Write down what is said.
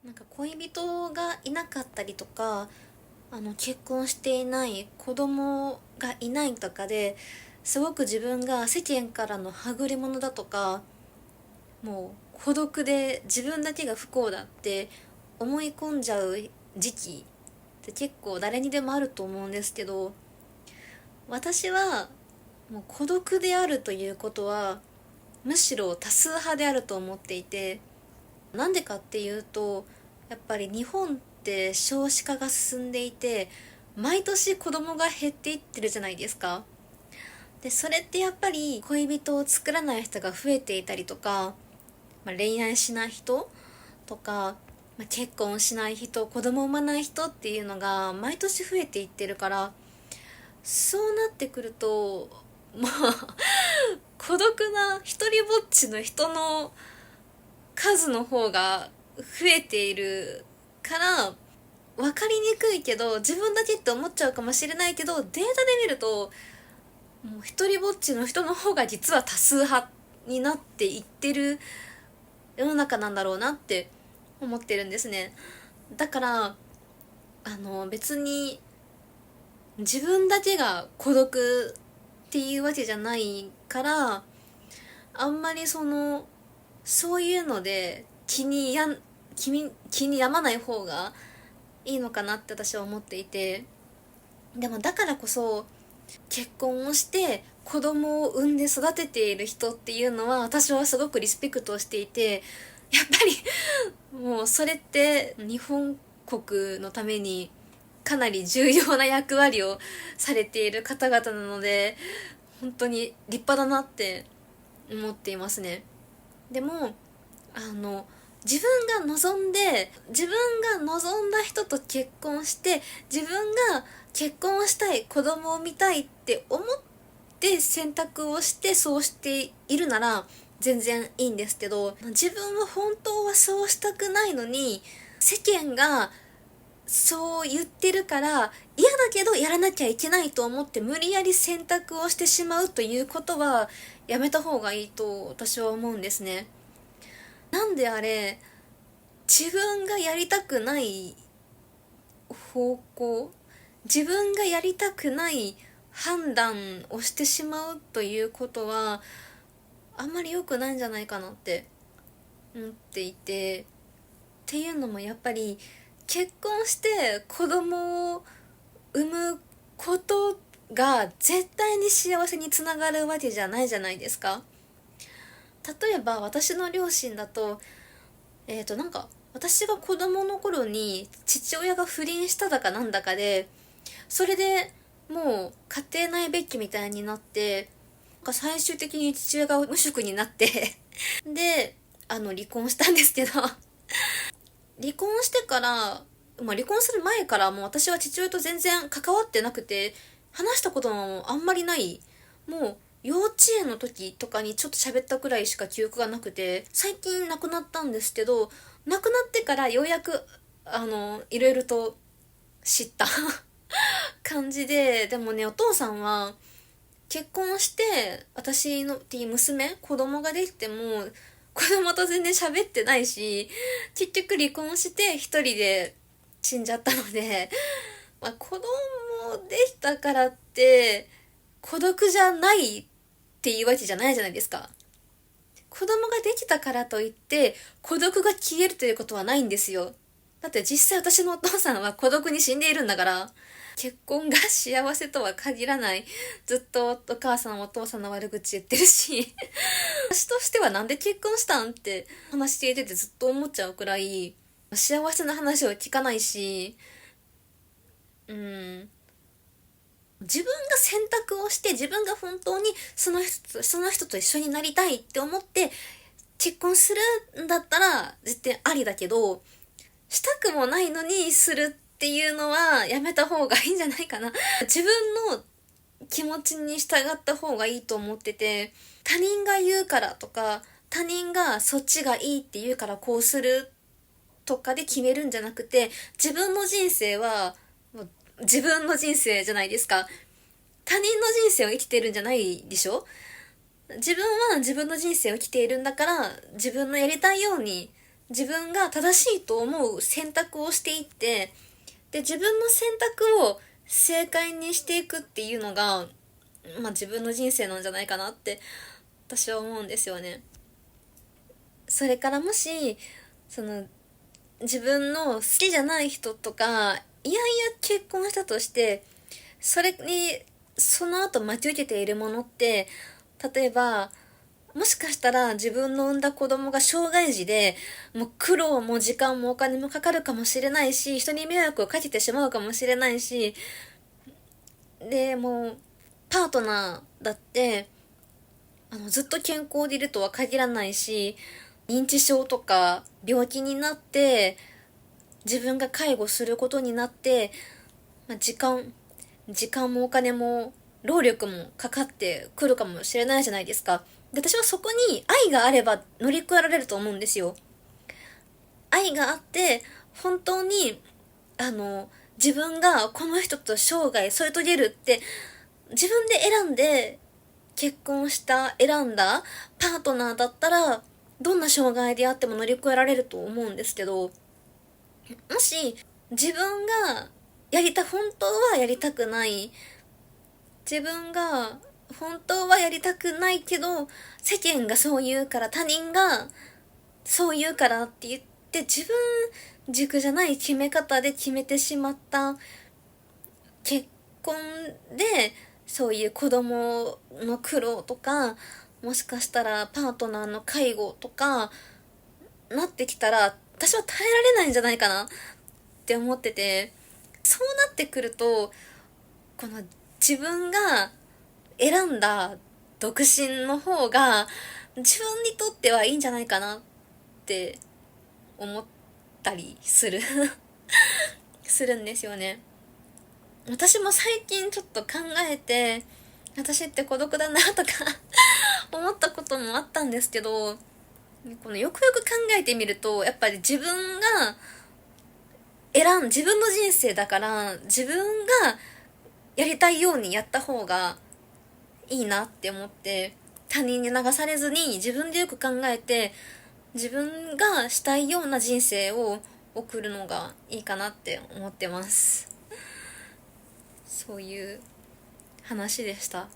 なんか恋人がいなかったりとか、結婚していない、子供がいないとかですごく自分が世間からのはぐれ者だとか、もう孤独で自分だけが不幸だって思い込んじゃう時期って結構誰にでもあると思うんですけど、私はもう孤独であるということはむしろ多数派であると思っていて、なんでかっていうと、やっぱり日本って少子化が進んでいて、毎年子供が減っていってるじゃないですか。でそれってやっぱり恋人を作らない人が増えていたりとか、恋愛しない人とか、結婚しない人、子供を産まない人っていうのが毎年増えていってるから、そうなってくると、まあ孤独な一人ぼっちの人の数の方が増えているから、分かりにくいけど自分だけって思っちゃうかもしれないけど、データで見るともう一人ぼっちの人の方が実は多数派になっていってる世の中なんだろうなって思ってるんですね。だから別に自分だけが孤独っていうわけじゃないから、あんまりそういうので気に病まない方がいいのかなって私は思っていて、でもだからこそ結婚をして子供を産んで育てている人っていうのは私はすごくリスペクトをしていて、やっぱりもうそれって日本国のためにかなり重要な役割をされている方々なので、本当に立派だなって思っていますね。でも自分が望んだ人と結婚して、自分が結婚したい、子供を産みたいって思って選択をしてそうしているなら全然いいんですけど、自分は本当はそうしたくないのに世間がそう言ってるから、嫌だけどやらなきゃいけないと思って無理やり選択をしてしまうということはやめた方がいいと私は思うんですね。なんであれ、自分がやりたくない方向、自分がやりたくない判断をしてしまうということはあんまり良くないんじゃないかなって思っていて、っていうのもやっぱり結婚して子供を産むことが絶対に幸せにつながるわけじゃないじゃないですか。例えば私の両親だと、なんか私が子供の頃に父親が不倫しただかなんだかで、それでもう家庭内別居みたいになって、なんか最終的に父親が無職になってで離婚したんですけど、離婚してから、離婚する前からもう私は父親と全然関わってなくて、話したこともあんまりない。もう幼稚園の時とかにちょっと喋ったくらいしか記憶がなくて、最近亡くなったんですけど、亡くなってからようやくいろいろと知った感じで。でもね、お父さんは結婚して私のっていう子供ができても子供と全然喋ってないし、結局離婚して一人で死んじゃったので、子供できたからって孤独じゃないっていうわけじゃないじゃないですか。子供ができたからといって孤独が消えるということはないんですよ。だって実際私のお父さんは孤独に死んでいるんだから。結婚が幸せとは限らない。ずっとお母さんお父さんの悪口言ってるし私としてはなんで結婚したんって話聞いててずっと思っちゃうくらい、幸せな話を聞かないし、うん、自分が選択をして自分が本当にその人と一緒になりたいって思って結婚するんだったら絶対ありだけど、したくもないのにするっていうのはやめた方がいいんじゃないかな。自分の気持ちに従った方がいいと思ってて、他人が言うからとか、他人がそっちがいいって言うからこうするとかで決めるんじゃなくて、自分の人生はもう自分の人生じゃないですか。他人の人生を生きてるんじゃないでしょ。自分は自分の人生を生きているんだから、自分のやりたいように自分が正しいと思う選択をしていって、で自分の選択を正解にしていくっていうのが、自分の人生なんじゃないかなって私は思うんですよね。それからもしその自分の好きじゃない人とかいやいや結婚したとして、それにその後待ち受けているものって、例えばもしかしたら自分の産んだ子供が障害児で、もう苦労も時間もお金もかかるかもしれないし、人に迷惑をかけてしまうかもしれないし、でもうパートナーだってずっと健康でいるとは限らないし、認知症とか病気になって自分が介護することになって、時間もお金も労力もかかってくるかもしれないじゃないですか。で、私はそこに愛があれば乗り越えられると思うんですよ。愛があって、本当に、自分がこの人と生涯添い遂げるって、自分で選んで結婚した選んだパートナーだったら、どんな障害であっても乗り越えられると思うんですけど、もし自分が本当はやりたくない、自分が本当はやりたくないけど世間がそう言うから、他人がそう言うからって言って自分軸じゃない決め方で決めてしまった結婚で、そういう子供の苦労とか、もしかしたらパートナーの介護とかなってきたら、私は耐えられないんじゃないかなって思ってて、そうなってくると、この自分が選んだ独身の方が自分にとってはいいんじゃないかなって思ったりするするんですよね。私も最近ちょっと考えて、私って孤独だなとか思ったこともあったんですけど、このよくよく考えてみると、やっぱり自分の人生だから、自分がやりたいようにやった方がいいなって思って、他人に流されずに自分でよく考えて、自分がしたいような人生を送るのがいいかなって思ってます。そういう話でした。